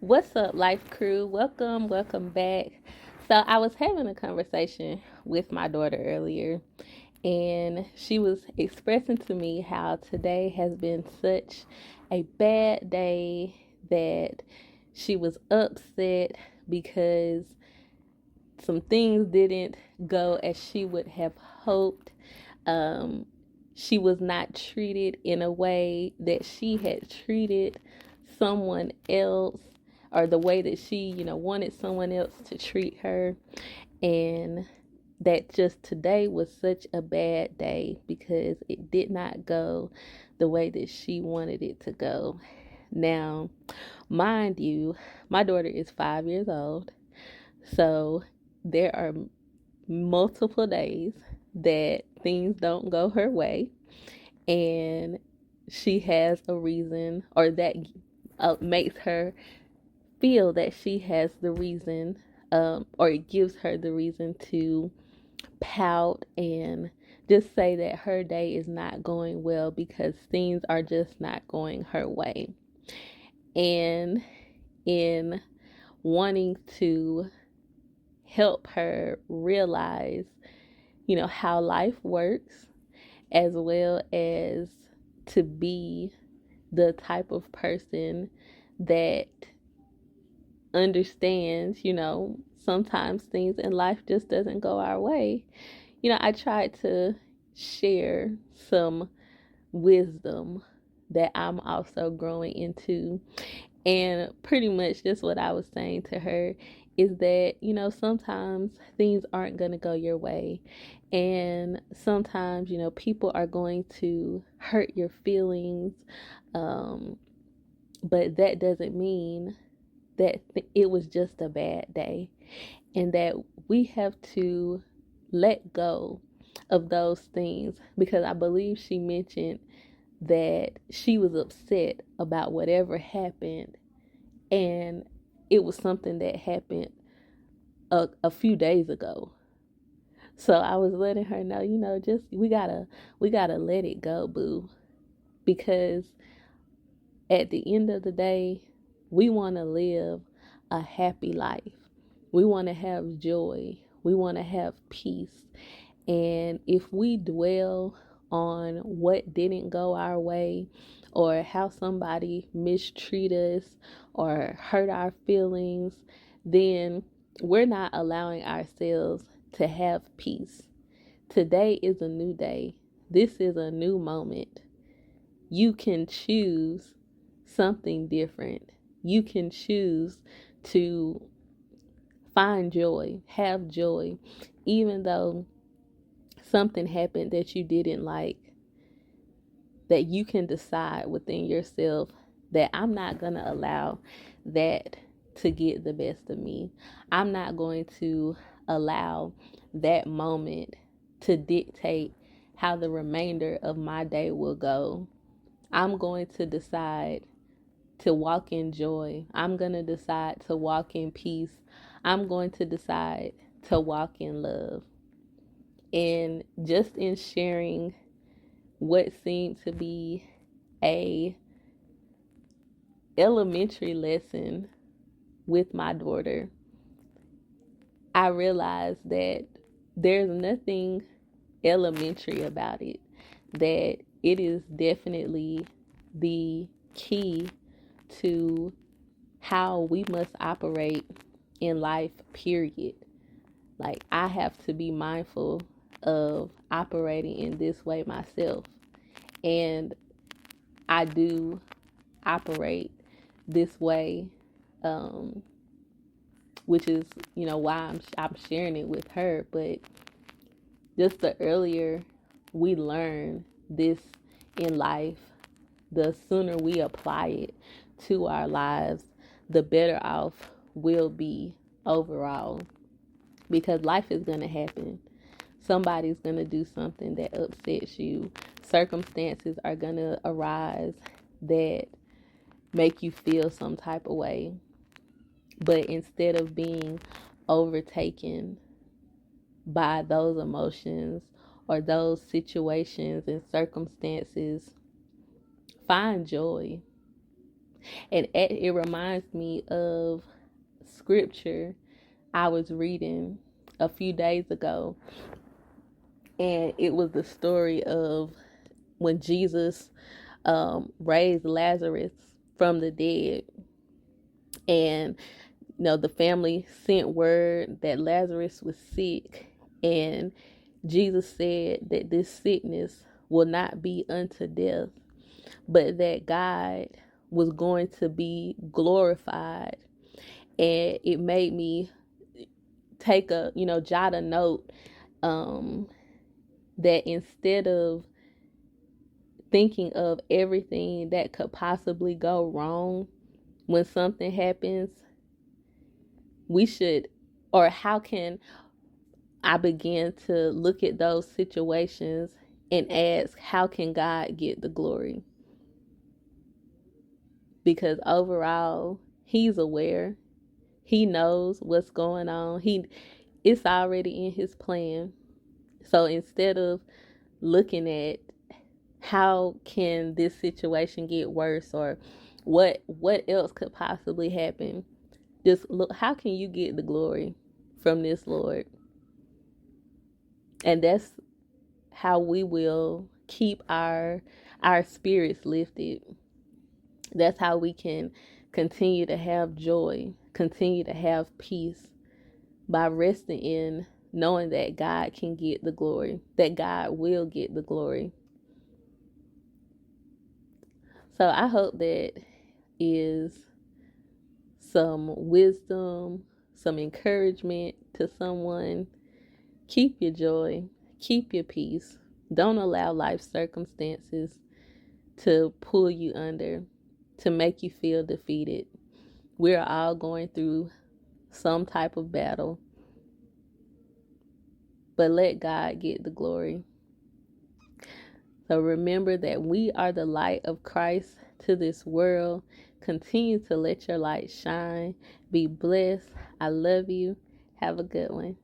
What's up, Life Crew? Welcome back. So, I was having a conversation with my daughter earlier, and she was expressing to me how today has been such a bad day that she was upset because some things didn't go as she would have hoped. Um, she was not treated in a way that she had treated someone else, or the way that she, wanted someone else to treat her. And that just today was such a bad day because it did not go the way that she wanted it to go. Now, mind you, my daughter is 5 years old. So there are multiple days that things don't go her way, and she has a reason, or that makes her feel that she has the reason, or it gives her the reason to pout and just say that her day is not going well because things are just not going her way. And in wanting to help her realize, how life works, as well as to be the type of person that understands, sometimes things in life just doesn't go our way. I tried to share some wisdom that I'm also growing into. And pretty much just what I was saying to her is that, sometimes things aren't going to go your way. And sometimes, people are going to hurt your feelings. Um, but that doesn't mean that it was just a bad day. And that we have to let go of those things, because I believe she mentioned that she was upset about whatever happened, and it was something that happened a few days ago. So I was letting her know, just we gotta let it go, boo, because at the end of the day, we want to live a happy life. We want to have joy. We want to have peace. And if we dwell on what didn't go our way, or how somebody mistreated us or hurt our feelings, then we're not allowing ourselves to have peace. Today is a new day. This is a new moment. You can choose something different. You can choose to find joy, have joy, even though something happened that you didn't like. That you can decide within yourself that I'm not going to allow that to get the best of me. I'm not going to allow that moment to dictate how the remainder of my day will go. I'm going to decide to walk in joy. I'm going to decide to walk in peace. I'm going to decide to walk in love. And just in sharing what seemed to be a elementary lesson with my daughter, I realized that there's nothing elementary about it. That it is definitely the key to how we must operate in life, period. Like, I have to be mindful of operating in this way myself. And I do operate this way, um, which is, why I'm sharing it with her. But just the earlier we learn this in life, the sooner we apply it to our lives, the better off we'll be overall. Because life is going to happen. Somebody's going to do something that upsets you. Circumstances are going to arise that make you feel some type of way. But instead of being overtaken by those emotions or those situations and circumstances, find joy. And it reminds me of scripture I was reading a few days ago. And it was the story of when Jesus raised Lazarus from the dead. And the family sent word that Lazarus was sick, and Jesus said that this sickness will not be unto death, but that God was going to be glorified. And it made me take jot a note, that instead of thinking of everything that could possibly go wrong when something happens, we should, or how can I begin to look at those situations and ask, how can God get the glory? Because overall, He's aware. He knows what's going on. It's already in His plan. So instead of looking at how can this situation get worse, or what else could possibly happen, just look, how can you get the glory from this, Lord? And that's how we will keep our spirits lifted. That's how we can continue to have joy, continue to have peace, by resting in knowing that God can get the glory, that God will get the glory. So I hope that is some wisdom, some encouragement to someone. Keep your joy, keep your peace. Don't allow life circumstances to pull you under, to make you feel defeated. We're all going through some type of battle, but let God get the glory. So remember that we are the light of Christ to this world. Continue to let your light shine. Be blessed. I love you. Have a good one.